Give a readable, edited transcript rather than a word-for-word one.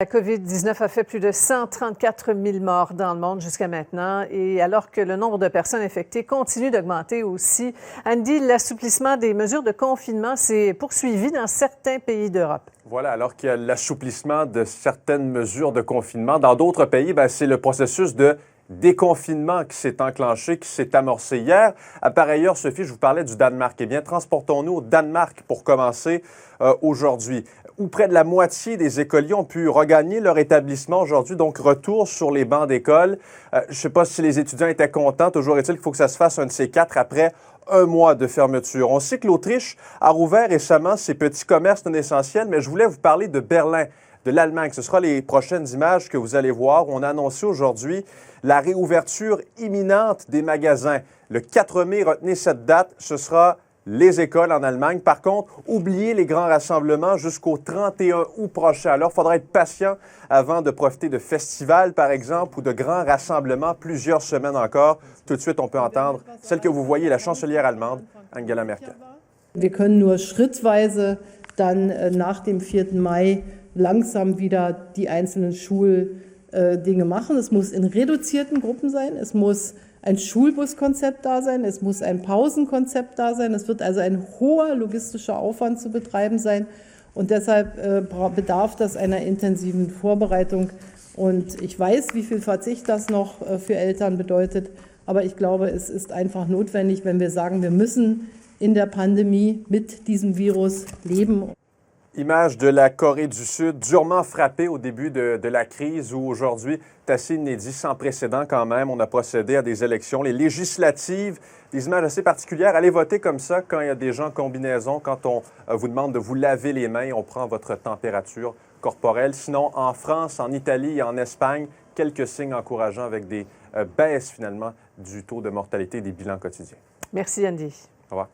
La COVID-19 a fait plus de 134 000 morts dans le monde jusqu'à maintenant. Et alors que le nombre de personnes infectées continue d'augmenter aussi, Andy, l'assouplissement des mesures de confinement s'est poursuivi dans certains pays d'Europe. Voilà, alors qu'il y a l'assouplissement de certaines mesures de confinement, dans d'autres pays, c'est le processus de déconfinement qui s'est enclenché, qui s'est amorcé hier. Par ailleurs, Sophie, je vous parlais du Danemark. Eh bien, transportons-nous au Danemark pour commencer aujourd'hui, où près de la moitié des écoliers ont pu regagner leur établissement aujourd'hui, donc retour sur les bancs d'école. Je ne sais pas si les étudiants étaient contents. Toujours est-il qu'il faut que ça se fasse un de ces quatre après un mois de fermeture. On sait que l'Autriche a rouvert récemment ses petits commerces non essentiels, mais je voulais vous parler de Berlin, de l'Allemagne. Ce sera les prochaines images que vous allez voir. On a annoncé aujourd'hui la réouverture imminente des magasins. Le 4 mai, retenez cette date, ce sera les écoles en Allemagne. Par contre, oubliez les grands rassemblements jusqu'au 31 août prochain. Alors, il faudra être patient avant de profiter de festivals, par exemple, ou de grands rassemblements plusieurs semaines encore. Tout de suite, on peut entendre celle que vous voyez, la chancelière allemande, Angela Merkel. Wir können nur schrittweise dann nach dem 4. Mai langsam wieder die einzelnen Schuldinge machen. Es muss in reduzierten Gruppen sein, es muss ein Schulbuskonzept da sein, es muss ein Pausenkonzept da sein. Es wird also ein hoher logistischer Aufwand zu betreiben sein und deshalb bedarf das einer intensiven Vorbereitung. Und ich weiß, wie viel Verzicht das noch für Eltern bedeutet, aber ich glaube, es ist einfach notwendig, wenn wir sagen, wir müssen in der Pandemie mit diesem Virus leben. Image de la Corée du Sud, durement frappée au début de la crise, où aujourd'hui, c'est assez inédit, sans précédent quand même. On a procédé à des élections, les législatives, des images assez particulières. Allez voter comme ça quand il y a des gens en combinaison, quand on vous demande de vous laver les mains, on prend votre température corporelle. Sinon, en France, en Italie et en Espagne, quelques signes encourageants avec des baisses finalement du taux de mortalité des bilans quotidiens. Merci, Andy. Au revoir.